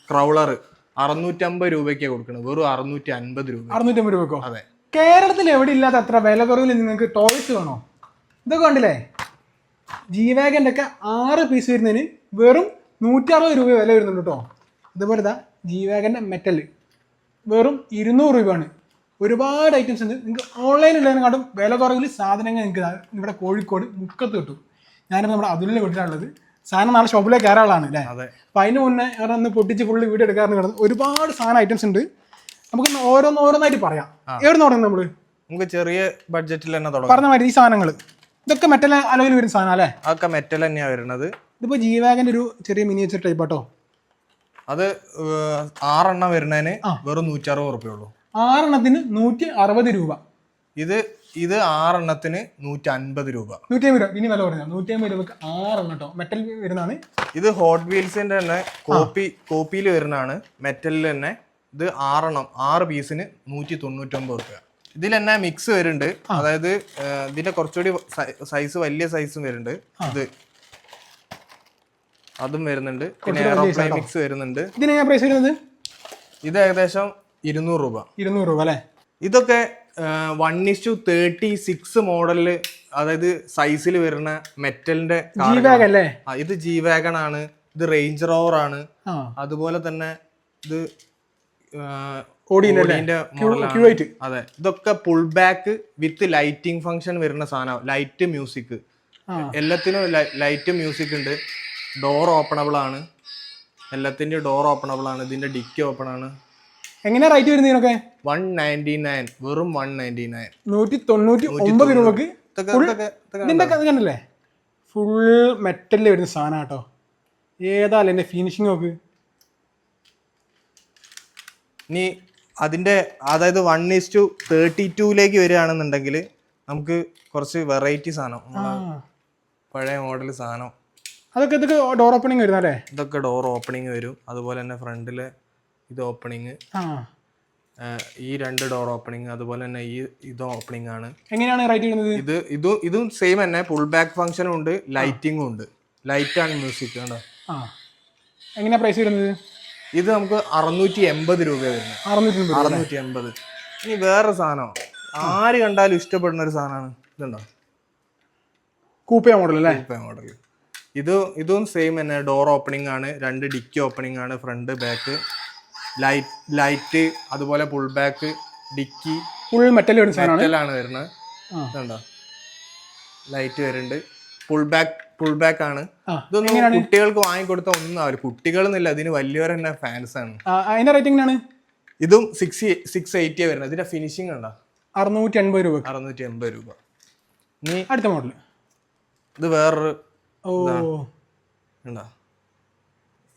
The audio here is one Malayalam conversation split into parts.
ക്രൗളർ 650 രൂപയ്ക്ക് കൊടുക്കുന്നത്, വെറും 650 രൂപ. 650 രൂപക്കോ? അതെ. കേരളത്തിൽ എവിടെ ഇല്ലാത്ത അത്ര വില കുറവിൽ നിങ്ങൾക്ക് ടോയ്സ് വേണോ? ഇതൊക്കെ കണ്ടില്ലേ, G-Wagon ഒക്കെ 6 പീസ് വരുന്നതിന് വെറും 160 രൂപ വില വരുന്നുണ്ട് കേട്ടോ. അതുപോലെ ഇതാ G-Wagon മെറ്റൽ വെറും 200 രൂപയാണ്. ഒരുപാട് ഐറ്റംസ് ഉണ്ട്. നിങ്ങൾക്ക് ഓൺലൈനിലുള്ളതിനെക്കാട്ടും വില കുറവിൽ സാധനങ്ങൾ നിങ്ങൾക്ക് ഇവിടെ കോഴിക്കോട് മുക്കത്ത് കിട്ടും. ഞാനിപ്പോൾ നമ്മുടെ അതുലിൻ്റെ വീട്ടിലാണുള്ളത്. സാധനം നാളെ ഷോപ്പിലേക്ക് കയറാനുള്ളതാണ് അല്ലേ? അപ്പം അതിന് മുന്നേ അവിടെ ഒന്ന് പൊട്ടിച്ച് ഫുള്ള് വീഡിയോ എടുക്കാറുണ്ട്. കിടന്ന് ഒരുപാട് സാധനം ഐറ്റംസ് ഉണ്ട്. നമുക്ക് ഓരോന്നായിട്ട് പറയാം. എവിടെ നിന്ന് തുടങ്ങും? നമുക്ക് ചെറിയ ബഡ്ജറ്റിൽ തന്നെ തുടങ്ങാം. പറഞ്ഞ മാതിരി ഈ സാധനങ്ങൾ ഇതൊക്കെ മെറ്റൽ അലോയിൽ വരുന്ന സാധനം അല്ലേ? അതൊക്കെ മെറ്റൽ തന്നെയാണ് വരുന്നത്. ഇതിപ്പോൾ G-Wagon ഒരു ചെറിയ മിനിയേച്ചർ ടൈപ്പ് കേട്ടോ. അത് 6 എണ്ണം വരുന്നതിന് വെറും 160 റുപ്യുള്ളൂ. 6 എണ്ണത്തിന് 160 രൂപ. ഇത് 6 എണ്ണത്തിന് 150 രൂപ. 150 രൂപ. ഇനി വില പറഞ്ഞാൽ 150 രൂപക്ക് 6 എണ്ണം കേട്ടോ. മെറ്റൽ വരുന്നതാണ്. ഇത് ഹോട്ട് വീൽസിന്റെ തന്നെ കോപ്പിയിൽ വരുന്നതാണ്. മെറ്റലിൽ തന്നെ ഇത് 6 എണ്ണം 6 പീസിന് 199 രൂപ. ഇതിൽ തന്നെ മിക്സ് വരുന്നുണ്ട്. അതായത് ഇതിന്റെ കുറച്ചുകൂടി സൈസ് വലിയ സൈസും വരുന്നുണ്ട്. ഇത് അതും വരുന്നുണ്ട്. പിന്നെ എയറോപ്ലെയിൻ മിക്സ് വരുന്നുണ്ട്. ഇതിന് പ്രൈസ് വരുന്നത് ഇത് ഏകദേശം 200 രൂപ. 200 രൂപ അല്ലേ? ഇതൊക്കെ 1:36 മോഡലില്, അതായത് സൈസിൽ വരുന്ന മെറ്റലിന്റെ അല്ലേ? ഇത് G-Wagon ആണ്. ഇത് റേഞ്ച് റോവർ ആണ്. അതുപോലെ തന്നെ ഇത് ഓഡിന്റെ മോഡലാണ്. അതെ. ഇതൊക്കെ pull back with lighting function വരുന്ന സാധനം. ലൈറ്റ് മ്യൂസിക്, എല്ലാത്തിനും ലൈറ്റ് മ്യൂസിക് ഉണ്ട്. ഡോർ ഓപ്പണബിൾ ആണ്. എല്ലാത്തിന്റെ ഡോർ ഓപ്പണബിൾ ആണ്. ഇതിന്റെ ഡിക്കി ഓപ്പൺ ആണ്. എങ്ങനെയാ റേറ്റ് വരുന്നത് ഇതിനൊക്കെ? 199, വെറും 199, 199 രൂപക്ക്. ഇതിന്റെ കണ്ടല്ലേ, ഫുൾ മെറ്റലിൽ വരുന്ന സാധനം കേട്ടോ. ഏതായാലും എന്റെ ഫിനിഷിംഗ് നോക്ക്. ഇനി അതിന്റെ അതായത് 1:32 വരികയാണെന്നുണ്ടെങ്കിൽ നമുക്ക് കുറച്ച് വെറൈറ്റി സാധനം, പഴയ മോഡൽ സാധനം, അതൊക്കെ ഇതൊക്കെ ഡോർ ഓപ്പണിംഗ് വരുന്നല്ലേ? ഇതൊക്കെ ഡോർ ഓപ്പണിംഗ് വരും. അതുപോലെ തന്നെ ഫ്രണ്ടില് ഇത് ഓപ്പണിങ്, ഈ 2 ഡോർ ഓപ്പണിങ്, അതുപോലെ തന്നെ ഇത് ഓപ്പണിംഗ് ആണ്. എങ്ങനെയാണ് റേറ്റ് വരുന്നത്? ഇതും സെയിം തന്നെ. പുൾ ബാക്ക് ഫംഗ്ഷനും ഉണ്ട്, ലൈറ്റിംഗും ഉണ്ട്. ലൈറ്റ് ആൻഡ് മ്യൂസിക് കണ്ടോ. എങ്ങനെയാ പ്രൈസ് വരുന്നത്? ഇത് നമുക്ക് 680 രൂപ വരുന്നത്. 680. ഇനി വേറെ സാധനം ആര് കണ്ടാലും ഇഷ്ടപ്പെടുന്ന ഒരു സാധനമാണ്. ഇതുണ്ടോ, കൂപ്പ മോഡൽ അല്ലേ? കൂപ്പ മോഡൽ. ഇതും സെയിം തന്നെ. ഡോർ ഓപ്പണിംഗ് ആണ്. 2 ഡിക്കി ഓപ്പണിംഗ് ആണ്. ഫ്രണ്ട് ബാക്ക് ലൈറ്റ്, അതുപോലെ പുൾ ബാക്ക്, ഡിക്കി ഫുൾ മെറ്റലാണ് വരുന്നത്. ഇതുണ്ടോ, ലൈറ്റ് വരുന്നുണ്ട്. പുൾ ബാക്ക് ആണ്. ഇതൊന്നും കുട്ടികൾക്ക് വാങ്ങിക്കൊടുത്ത ഒന്നും ആവില്ല. കുട്ടികളെന്നില്ല, ഇതിന് വലിയവർ തന്നെ ഫാൻസ് ആണ്. അതിന്റെ റേറ്റിംഗ് ആണ്. ഇതും 680 വരുന്നത്. ഇതിന്റെ ഫിനിഷിംഗ് ഉണ്ടോ, 680 രൂപ. 680 രൂപ. ഇനി അടുത്ത മോഡൽ ഇത് വേറൊരു ഉണ്ടോ,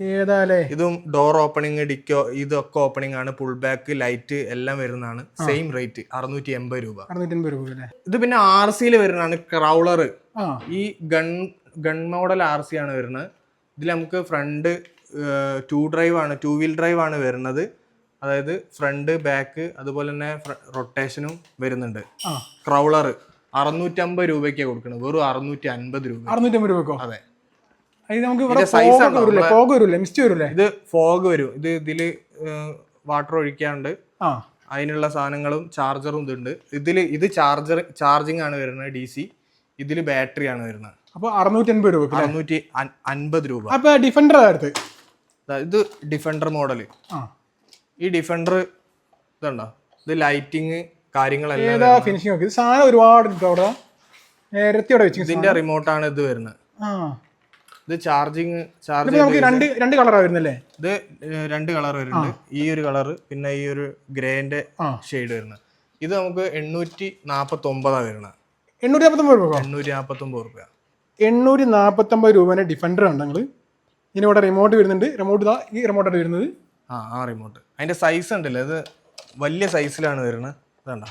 ഏതാലേ. ഇതും ഡോർ ഓപ്പണിംഗ്, ഡിക്കോ, ഇതൊക്കെ ഓപ്പണിംഗ് ആണ്. പുൾ ബാക്ക്, ലൈറ്റ് എല്ലാം വരുന്നതാണ്. സെയിം റേറ്റ് 680 രൂപ. 680 രൂപ. ഇത് പിന്നെ RC വരുന്നതാണ്. ക്രൗളർ. ഈ ഗൺ മോഡൽ RC ആണ് വരുന്നത്. ഇതിൽ നമുക്ക് ഫ്രണ്ട് 2 വീൽ ഡ്രൈവ് ആണ് വരുന്നത്. അതായത് ഫ്രണ്ട് ബാക്ക് അതുപോലെ തന്നെ റൊട്ടേഷനും വരുന്നുണ്ട്. ക്രൗളർ 650 രൂപയ്ക്ക് കൊടുക്കുന്നത്, വെറും 650 രൂപ. 650 രൂപക്കോ? അതെ. ഇത് ഫോഗ് വരും. ഇതില് വാട്ടർ ഒഴിക്കാണ്ട് അതിനുള്ള സാധനങ്ങളും ചാർജറും ഇതുണ്ട്. ഇത് ചാർജിങ് ആണ് വരുന്നത്, DC. ഇതില് ബാറ്ററി ആണ് വരുന്നത്. അപ്പൊ 650 രൂപ. 650 രൂപ. അപ്പൊ ഡിഫൻഡർ ഇത് ഡിഫൻഡർ മോഡല്. ഈ ഡിഫൻഡർ ഇതുണ്ടോ, ഇത് ലൈറ്റിങ് കാര്യങ്ങളെല്ലാം. ഫിനിഷിംഗ് സാധനം ഒരുപാട്. ഇതിന്റെ റിമോട്ടാണ് ഇത് വരുന്നത്. ഇത് ചാർജ് രണ്ട് കളറാണ് വരുന്നല്ലേ? ഇത് 2 കളർ വരുന്നുണ്ട്. ഈ ഒരു കളർ, പിന്നെ ഈ ഒരു ഗ്രേന്റെ ഷെയ്ഡ് വരുന്നത്. ഇത് നമുക്ക് 849 വരുന്നത്. 849 രൂപ. 849 രൂപ ഡിഫൻഡർ ഉണ്ടെങ്കിൽ ഇനി ഇവിടെ റിമോട്ട് വരുന്നുണ്ട്. ഈ റിമോട്ടാണ് വരുന്നത്. ആ റിമോട്ട് അതിന്റെ സൈസ് ഉണ്ടല്ലോ, ഇത് വലിയ സൈസിലാണ് വരുന്നത്. ഇതുണ്ടോ,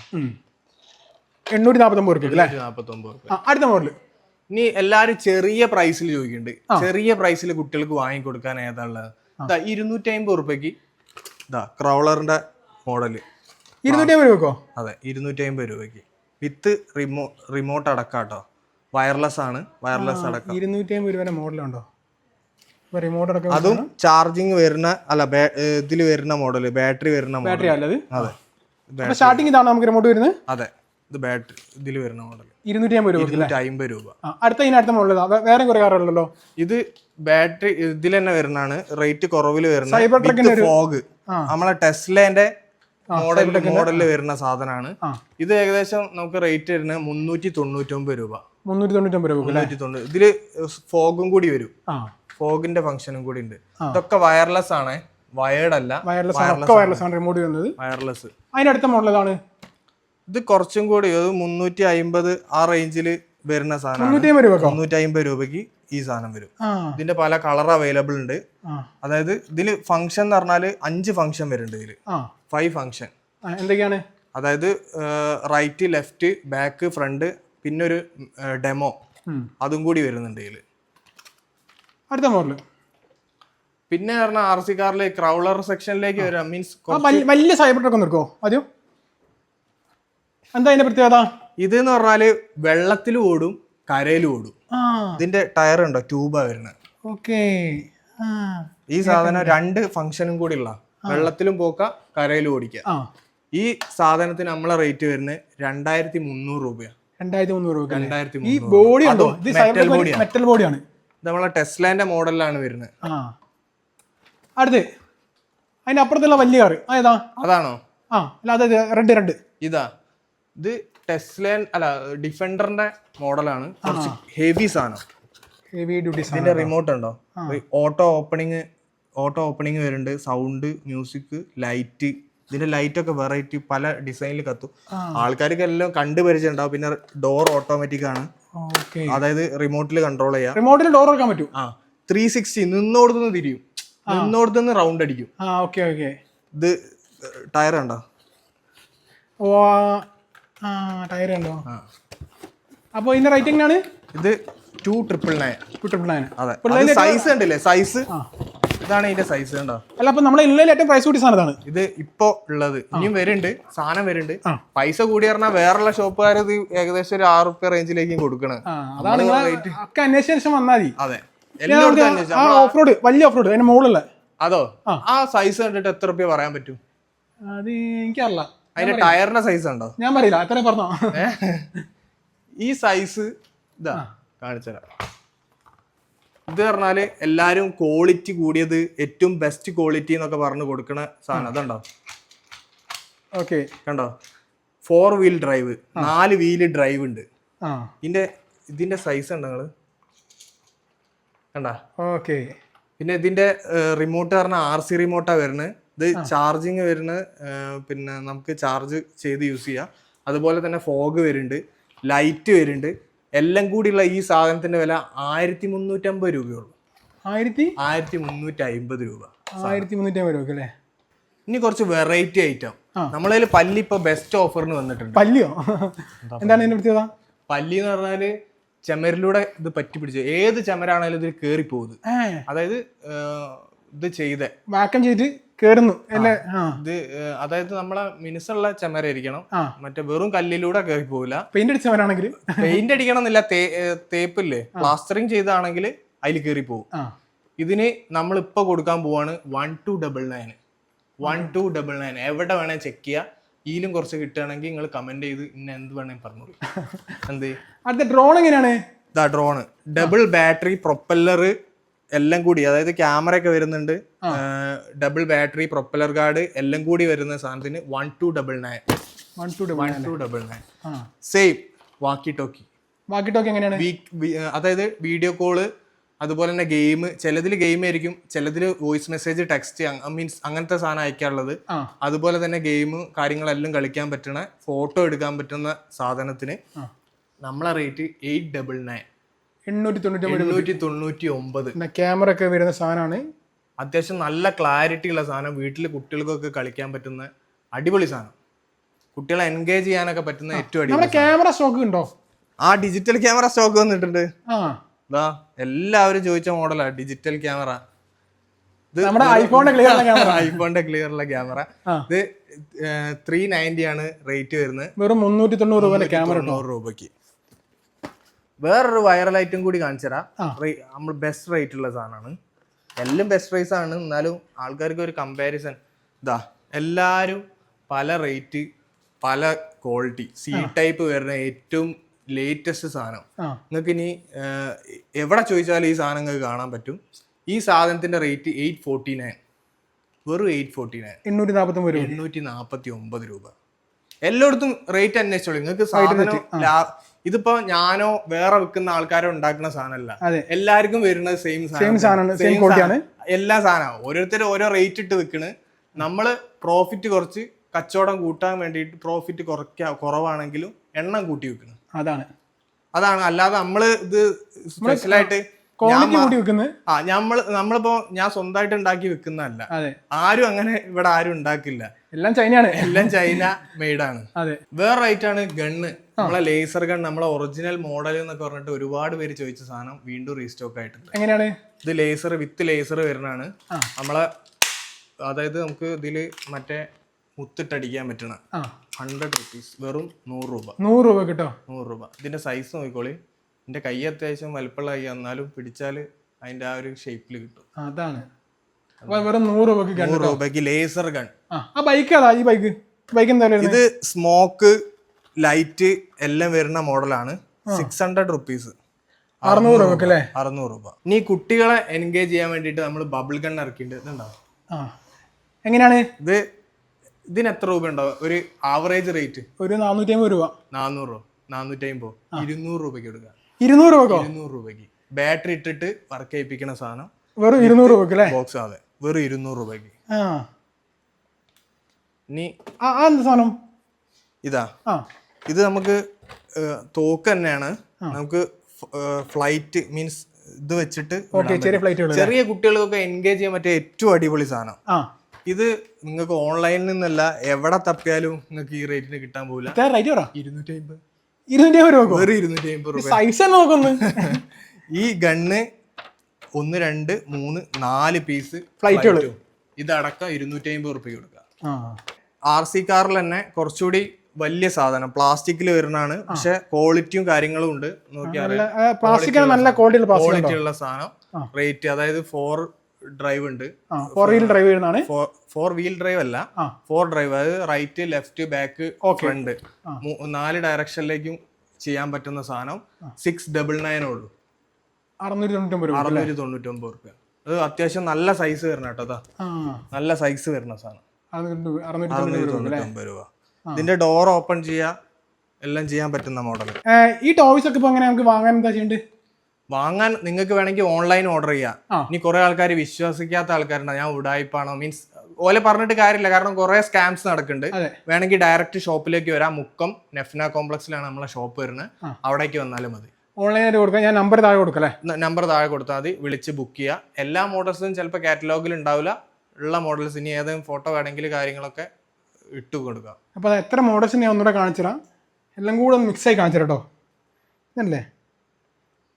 849 രൂപ. 849. അടുത്ത മോഡൽ. ഇനി എല്ലാരും ചെറിയ പ്രൈസിൽ ചോദിക്കുന്നുണ്ട്. ചെറിയ പ്രൈസിൽ കുട്ടികൾക്ക് വാങ്ങിക്കൊടുക്കാൻ ഏതാണുള്ളത്? 250 രൂപയ്ക്ക് ക്രൗളറിന്റെ മോഡല്. 250 രൂപക്കോ? അതെ, 250 രൂപയ്ക്ക് വിത്ത് റിമോട്ട് അടക്കാട്ടോ. വയർലെസ് ആണ്. വയർലെസ് അടക്കം. 250 രൂപ മോഡലുണ്ടോ? റിമോട്ട് അതും ചാർജിങ് വരുന്ന ഇതിൽ വരുന്ന മോഡൽ, ബാറ്ററി വരുന്ന ബാറ്ററി അല്ലത്. അതെ, സ്റ്റാർട്ടിങ് ഇതാണ് നമുക്ക് റിമോട്ട് വരുന്നത്. അതെ, ഇത് ബാറ്ററി ഇതിൽ വരുന്ന മോഡൽ 250 രൂപ. 250 രൂപ. അടുത്ത മോഡൽ വേറെ കുറെ കാറുകളല്ലോ. ഇത് ബാറ്ററി ഇതിൽ തന്നെ വരുന്നതാണ്, റേറ്റ് കുറവിൽ വരുന്ന സൈബർ ട്രക്കിന്റെ ഫോഗ്. നമ്മളെ ടെസ്ലേന്റെ മോഡലിൽ വരുന്ന സാധനമാണ് ഇത്. ഏകദേശം നമുക്ക് റേറ്റ് വരുന്നത് 399 രൂപ. 399 രൂപ. 390. ഇതില് ഫോഗും കൂടി വരും, ഫോഗിന്റെ ഫംഗ്ഷനും കൂടി ഉണ്ട്. ഇതൊക്കെ വയർലെസ് ആണ്, വയേർഡ് അല്ല. വയർലെസ്. അതിനടുത്ത മോഡൽ ഏതാണ്? ഇത് കുറച്ചും കൂടി 350 ആ റേഞ്ചിൽ വരുന്ന സാധനം. 350 രൂപയ്ക്ക് ഈ സാധനം വരും. ഇതിന്റെ പല കളർ അവൈലബിൾ ഉണ്ട്. അതായത് ഇതില് ഫംഗ്ഷൻ എന്ന് പറഞ്ഞാല് 5 ഫംഗ്ഷൻ വരുന്നുണ്ട് ഇതില്. 5 ഫംഗ്ഷൻ എന്തൊക്കെയാണ്? അതായത് റൈറ്റ്, ലെഫ്റ്റ്, ബാക്ക്, ഫ്രണ്ട്, പിന്നെ ഒരു ഡെമോ അതും കൂടി വരുന്നുണ്ട് ഇതില്. അടുത്ത മോഡൽ പിന്നെ പറഞ്ഞ RC കാറിലേക്ക് ക്രൗളർ സെക്ഷനിലേക്ക് വരാം. മീൻസ് വലിയ സൈബർ ട്രക്ക് നിൽക്കോ ആദ്യം? എന്താ അതിന്റെ പ്രത്യേകത? ഇത് എന്ന് പറഞ്ഞാല് വെള്ളത്തിലും ഓടും കരയിലും ഓടും. ഇതിന്റെ ടയർ ഉണ്ടോ, ട്യൂബാ വരുന്നത്. ഓക്കേ. ഈ സാധനം 2 ഫംഗ്ഷനും കൂടി ഉള്ള, വെള്ളത്തിലും പോക്ക കരയിലും ഓടിക്കുക. ഈ സാധനത്തിന് നമ്മളെ റേറ്റ് വരുന്നത് 2300 രൂപയാണ്. 2300 രൂപ. 2300. ഈ ബോഡി ഉണ്ടോ? ഇത് മെറ്റൽ ബോഡിയാണ്. ഇത് നമ്മളെ ടെസ്ലാന്റെ മോഡലിലാണ് വരുന്നത്. അടുത്ത് അതിന്റെ അപ്പുറത്തുള്ള വലിയ കാറ് ഏതാ? അതാണോ? അതെ, റെഡ്. ഇതാ, ഇത് ടെസ്ലേൻ അല്ല ഡിഫൻഡറിന്റെ മോഡലാണ്. കുറച്ച് ഹെവി സാധനം, ഹെവി ഡ്യൂട്ടി. ഇതിന്റെ റിമോട്ട് ഉണ്ടോ? ഓട്ടോ ഓപ്പണിങ് വരുന്നുണ്ട്, സൗണ്ട്, മ്യൂസിക്, ലൈറ്റ്. ഇതിന്റെ ലൈറ്റ് ഒക്കെ വെറൈറ്റി പല ഡിസൈനിൽ കത്തും. ആൾക്കാർക്ക് എല്ലാം കണ്ടുപരിചയം ഉണ്ടാവും. പിന്നെ ഡോർ ഓട്ടോമാറ്റിക് ആണ്, അതായത് റിമോട്ടിൽ കൺട്രോൾ ചെയ്യാം. റിമോട്ടിൽ ഡോർ വെക്കാൻ പറ്റും. 360 നിന്നോടത്തുനിന്ന് തിരിയും, നിന്നോടത്തുനിന്ന് റൗണ്ട് അടിക്കും. ഇത് ടയർ ഉണ്ടോ? ടയർ ഉണ്ടോ? അപ്പൊ ഇതിന്റെ റേറ്റിംഗ് ആണ് ഇത് 299. അതെ, സൈസ് ഉണ്ടല്ലേ, സൈസ് ഇതാണ് ഇതിന്റെ സൈസ് കണ്ടോ? അല്ല, അപ്പൊ നമ്മളെ ഇന്നലെ ഏറ്റവും പ്രൈസ് കൂടി സാധനം ഇത് ഇപ്പൊ ഉള്ളത്. ഇനിയും വരുന്നുണ്ട്, സാധനം വരുന്നുണ്ട്. പൈസ കൂടി പറഞ്ഞാൽ വേറെയുള്ള ഷോപ്പുകാർ ഇത് ഏകദേശം ഒരു 6 രൂപ റേഞ്ചിലേക്കും കൊടുക്കണേ. അന്വേഷണം വന്നാൽ മതി. അതെ, ഓഫ് റോഡ്, വലിയ ഓഫ് റോഡ് അതിന്റെ മുകളിലുള്ള. അതോ? ആ സൈസ് കണ്ടിട്ട് എത്ര രൂപ പറയാൻ പറ്റും? അത് എനിക്കറിയില്ല. അതിന്റെ ടയറിന്റെ സൈസ് ഉണ്ടോ? ഞാൻ പറയില്ല, അത്ര പറഞ്ഞോ. ഈ സൈസ് ഇതാ കാണിച്ചുതരാം. ഇത് പറഞ്ഞാല് എല്ലാരും ക്വാളിറ്റി കൂടിയത്, ഏറ്റവും ബെസ്റ്റ് ക്വാളിറ്റി എന്നൊക്കെ പറഞ്ഞു കൊടുക്കണ സാധനം. അതുണ്ടോ? ഓക്കെ, കണ്ടോ? 4 വീൽ ഡ്രൈവ്, 4 വീല് ഡ്രൈവ് ഉണ്ട്. ഇതിന്റെ സൈസ് ഉണ്ടോ നിങ്ങള് കണ്ടാ? ഓക്കെ. പിന്നെ ഇതിന്റെ റിമോട്ട് പറഞ്ഞാൽ RC റിമോട്ടാ വരുന്നത്. ഇത് ചാർജിങ് വരുന്നത്, പിന്നെ നമുക്ക് ചാർജ് ചെയ്ത് യൂസ് ചെയ്യാം. അതുപോലെ തന്നെ ഫോഗ് വരുന്നുണ്ട്, ലൈറ്റ് വരുന്നുണ്ട്. എല്ലാം കൂടിയുള്ള ഈ സാധനത്തിന്റെ വില 1350 രൂപയുള്ളൂ. 1350 രൂപ. 1350 രൂപ അല്ലേ? ഇനി കുറച്ച് വെറൈറ്റി ഐറ്റം നമ്മളതിൽ പല്ലി ഇപ്പൊ ബെസ്റ്റ് ഓഫറിന് വന്നിട്ടുണ്ട്. പല്ലിയോ? എന്താണ് ഇതിന്റെ പ്രത്യേകത? പല്ലി എന്ന് പറഞ്ഞാല് ചെമരിലൂടെ ഇത് പറ്റി പിടിച്ചു, ഏത് ചെമരാണേലും ഇതിൽ കേറി പോകുന്നത്. അതായത് ഇത് ചെയ്ത് വാക്കം ചെയ്ത് കേറുന്നു അല്ലേ? ഇത് അതായത് നമ്മളെ മിനുസുള്ള ചെമരായിരിക്കണം, മറ്റേ വെറും കല്ലിലൂടെ കയറി പോവില്ല. പെയിന്റ് അടിച്ച ചെമരാണെങ്കിൽ പെയിന്റ് അടിക്കണം എന്നില്ല, തേപ്പില്ലേ, പ്ലാസ്റ്ററിങ് ചെയ്താണെങ്കിൽ അതിൽ കയറി പോകും. ഇതിന് നമ്മൾ ഇപ്പൊ കൊടുക്കാൻ പോവാണ് 1299. 1299. എവിടെ വേണേ ചെക്ക് ചെയ്യാം. ഇതിലും കുറച്ച് കിട്ടുകയാണെങ്കിൽ നിങ്ങൾ കമന്റ് ചെയ്ത് ഇന്ന എന്ത് വേണേ പറഞ്ഞോളൂ. എന്ത് അടുത്ത ഡ്രോൺ എങ്ങനെയാണ്? ഡ്രോണ് ഡബിൾ ബാറ്ററി പ്രൊപ്പല്ലർ എല്ലാം കൂടി, അതായത് ക്യാമറ ഒക്കെ വരുന്നുണ്ട്, ഡബിൾ ബാറ്ററി പ്രൊപ്പല്ലർ ഗാർഡ് എല്ലാം കൂടി വരുന്ന സാധനത്തിന് 1299. സെയിം വാക്കി ടോക്കി എങ്ങനെയാണ്? അതായത് വീഡിയോ കോള്, അതുപോലെ തന്നെ ഗെയിം. ചിലതിൽ ഗെയിം ആയിരിക്കും, ചിലതിൽ വോയിസ് മെസ്സേജ്, ടെക്സ്റ്റ്, മീൻസ് അങ്ങനത്തെ സാധനം അയക്കാനുള്ളത്. അതുപോലെ തന്നെ ഗെയിം കാര്യങ്ങളെല്ലാം കളിക്കാൻ പറ്റണ, ഫോട്ടോ എടുക്കാൻ പറ്റുന്ന സാധനത്തിന് നമ്മളെ റേറ്റ് 899. 899. ക്യാമറ ഒക്കെ വരുന്ന സാധനമാണ്. അത്യാവശ്യം നല്ല ക്ലാരിറ്റി ഉള്ള സാധനം, വീട്ടിൽ കുട്ടികൾക്കൊക്കെ കളിക്കാൻ പറ്റുന്ന അടിപൊളി സാധനം, കുട്ടികളെ എൻഗേജ് ചെയ്യാനൊക്കെ പറ്റുന്ന ഏറ്റവും അടിപൊളി. ക്യാമറ സ്റ്റോക്ക് ഉണ്ടോ? ഡിജിറ്റൽ ക്യാമറ സ്റ്റോക്ക് വന്നിട്ടുണ്ട്. എല്ലാവരും ചോദിച്ച മോഡലാ ഡിജിറ്റൽ ക്യാമറ. ഐഫോണിന്റെ ക്ലിയർ ഉള്ള ക്യാമറ. ഇത് 390 ആണ് റേറ്റ് വരുന്നത്. വെറും 390 രൂപയ്ക്ക്. വേറൊരു വൈറൽ ഐറ്റം കൂടി കാണിച്ചുതരാം. നമ്മൾ ബെസ്റ്റ് റേറ്റ് ഉള്ള സാധനമാണ്. എല്ലാം ബെസ്റ്റ് പ്രൈസ് ആണ്. എന്നാലും ആൾക്കാർക്ക് ഒരു കമ്പാരിസൺ ഇതാ, എല്ലാവരും പല റേറ്റ് പല ക്വാളിറ്റി. സി ടൈപ്പ് വരുന്ന ഏറ്റവും ലേറ്റസ്റ്റ് സാധനം. നിങ്ങൾക്ക് ഇനി എവിടെ ചോദിച്ചാലും ഈ സാധനം നിങ്ങൾക്ക് കാണാൻ പറ്റും. ഈ സാധനത്തിന്റെ റേറ്റ് 849, വെറും 849, 849 രൂപ. എല്ലായിടത്തും റേറ്റ് അന്വേഷിച്ചോളൂ. നിങ്ങൾക്ക് സാധനം ഇതിപ്പോ ഞാനോ വേറെ വിൽക്കുന്ന ആൾക്കാരോ ഉണ്ടാക്കുന്ന സാധനമല്ല, എല്ലാവർക്കും വരുന്നത് സെയിം സാധനം. എല്ലാ സാധനവും ഓരോരുത്തരും ഓരോ റേറ്റ് ഇട്ട് വിൽക്കണ്. നമ്മള് പ്രോഫിറ്റ് കുറച്ച് കച്ചവടം കൂട്ടാൻ വേണ്ടിയിട്ട് പ്രോഫിറ്റ് കുറവാണെങ്കിലും എണ്ണം കൂട്ടി വെക്കണം. അതാണ് അല്ലാതെ നമ്മള് ഇത് സ്പെഷ്യലായിട്ട് നമ്മളിപ്പോ ഞാൻ സ്വന്തമായിട്ട് ഉണ്ടാക്കി വെക്കുന്നതല്ല. ആരും അങ്ങനെ ഇവിടെ ആരും ഉണ്ടാക്കില്ല. എല്ലാം ചൈനയാണ്, എല്ലാം ചൈന മെയ്ഡാണ്. വേറെ റൈറ്റാണ് ഗണ്ണ്. നമ്മളെ ലേസർ ഗൺ, നമ്മളെ ഒറിജിനൽ മോഡൽ എന്നൊക്കെ പറഞ്ഞിട്ട് ഒരുപാട് പേര് ചോദിച്ച സാധനം വീണ്ടും റീസ്റ്റോക്ക് ആയിട്ടുണ്ട്. എങ്ങനെയാണ് ഇത്? ലേസർ വിത്ത് ലേസർ വരുന്നതാണ്. നമ്മളെ അതായത് നമുക്ക് ഇതില് മറ്റേ മുത്തിട്ടടിക്കാൻ പറ്റണ 100 rupees, വെറും 100 രൂപ. 100 രൂപ. ഇതിന്റെ സൈസ് നോക്കിക്കോളി. എന്റെ കൈ അത്യാവശ്യം വലുപ്പമുള്ള കൈ, എന്നാലും പിടിച്ചാല് അതിന്റെ ആ ഒരു ഷേപ്പിൽ കിട്ടും. അതാണ് 100 രൂപയ്ക്ക് ലേസർ ഗൺ. ഇത് സ്മോക്ക് ലൈറ്റ് എല്ലാം വരുന്ന മോഡലാണ്. 600 rupees, 600 രൂപ. ഇനി കുട്ടികളെ എൻഗേജ് ചെയ്യാൻ വേണ്ടിട്ട് നമ്മൾ ബബിൾ ഗൺ ഇറക്കിയിട്ടുണ്ട്. എങ്ങനെയാണ് ഇത്? ഇതിന് എത്ര രൂപ ഉണ്ടാവും? ഒരു ആവറേജ് റേറ്റ് ഒരു 450 രൂപ. 400, 450, 200 രൂപയ്ക്ക് എടുക്കുക. 200 രൂപയ്ക്ക് ബാറ്ററി ഇട്ടിട്ട് വർക്ക് ചെയ്യിപ്പിക്കുന്ന സാധനം വെറും 200 രൂപയ്ക്ക് ബോക്സ്. അതെ, വെറും 200 രൂപയ്ക്ക്. ഇനി സാധനം ഇതാ, ഇത് നമുക്ക് തോക്ക് തന്നെയാണ്. നമുക്ക് ഫ്ലൈറ്റ് മീൻസ് ഇത് വെച്ചിട്ട് ചെറിയ കുട്ടികൾക്കൊക്കെ എൻഗേജ് ചെയ്യാൻ പറ്റിയ ഏറ്റവും അടിപൊളി സാധനം. ഇത് നിങ്ങൾക്ക് ഓൺലൈനിൽ നിന്നല്ല എവിടെ തപ്പിയാലും നിങ്ങൾക്ക് ഈ റേറ്റിന് കിട്ടാൻ പോകില്ല. 250 രൂപ. ഈ ഗണ്ണ് 1, 2, 3, 4 പീസ് ഫ്ലൈറ്റുകൾ ഇതടക്കം 250 രൂപയ്ക്ക് കൊടുക്കുക. RC കാറിൽ തന്നെ കുറച്ചുകൂടി വലിയ സാധനം പ്ലാസ്റ്റിക്കിൽ വരുന്നതാണ്, പക്ഷെ ക്വാളിറ്റിയും കാര്യങ്ങളും ഉണ്ട്. നോക്കിയാൽ ക്വാളിറ്റി ഉള്ള സാധനം. റേറ്റ് അതായത് 4 ഡ്രൈവ് ഉണ്ട്. 4 വീൽ ഡ്രൈവ് വരുന്നതാണ്. 4 വീൽ ഡ്രൈവ് അല്ല, 4 ഡ്രൈവ്. അതായത് റൈറ്റ്, ലെഫ്റ്റ്, ബാക്ക്, ഫ്രണ്ട് 4 ഡയറക്ഷനിലേക്കും ചെയ്യാൻ പറ്റുന്ന സാധനം. 699 ഉള്ളൂ. 699 രൂപ. അത് അത്യാവശ്യം നല്ല സൈസ് വരുന്ന കേട്ടോ. നല്ല സൈസ് വരുന്ന സാധനം 699 രൂപ. ഇതിന്റെ ഡോർ ഓപ്പൺ ചെയ്യാ എല്ലാം ചെയ്യാൻ പറ്റുന്ന മോഡൽ. ഈ ടോയ്സ് ഒക്കെ നമുക്ക് വാങ്ങാൻ എന്താ ചെയ്യേണ്ടത്? വാങ്ങാൻ നിങ്ങൾക്ക് വേണമെങ്കിൽ ഓൺലൈൻ ഓർഡർ ചെയ്യാം. ഇനി കുറെ ആൾക്കാർ വിശ്വസിക്കാത്ത ആൾക്കാരുണ്ട്, ഞാൻ ഉടായിപ്പാണോ മീൻസ് ഓലെ പറഞ്ഞിട്ട് കാര്യമില്ല, കാരണം കുറെ സ്കാംസ് നടക്കുന്നുണ്ട്. വേണമെങ്കിൽ ഡയറക്റ്റ് ഷോപ്പിലേക്ക് വരാം. മുക്കം നെഫ്ന കോംപ്ലക്സിലാണ് നമ്മളെ ഷോപ്പ് വരുന്നത്. അവിടേക്ക് വന്നാലും മതി. ഓൺലൈനായിട്ട് കൊടുക്കാം. ഞാൻ നമ്പർ താഴെ കൊടുക്കല്ലേ? നമ്പർ താഴെ കൊടുത്താൽ മതി, വിളിച്ച് ബുക്ക് ചെയ്യുക. എല്ലാ മോഡൽസും ചിലപ്പോൾ കാറ്റലോഗിൽ ഉണ്ടാവില്ല. ഉള്ള മോഡൽസ് ഇനി ഏതെങ്കിലും ഫോട്ടോ വേണമെങ്കിൽ കാര്യങ്ങളൊക്കെ ഇട്ട് കൊടുക്കാം. അപ്പോൾ എത്ര മോഡൽസ് ഞാൻ ഒന്നുകൂടെ കാണിച്ചുതരാം. എല്ലാം കൂടെ ഒന്ന് മിക്സായി കാണിച്ചുതരാം കേട്ടോ. ഇതല്ലേ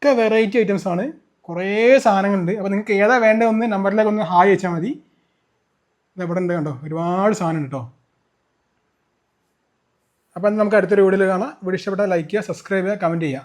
ഒക്കെ വെറൈറ്റി ഐറ്റംസ് ആണ്, കുറേ സാധനങ്ങളുണ്ട്. അപ്പോൾ നിങ്ങൾക്ക് ഏതാ വേണ്ടത് ഒന്ന് നമ്പറിലേക്ക് ഒന്ന് ഹായ് വെച്ചാൽ മതി. ഇതെവിടെ ഉണ്ട് കണ്ടോ, ഒരുപാട് സാധനം ഉണ്ട് കേട്ടോ. അപ്പം നമുക്ക് അടുത്തൊരു വീഡിയോയിൽ കാണാം. വീഡിയോ ഇഷ്ടപ്പെട്ടാൽ ലൈക്ക് ചെയ്യുക, സബ്സ്ക്രൈബ് ചെയ്യുക, കമൻറ്റ് ചെയ്യുക.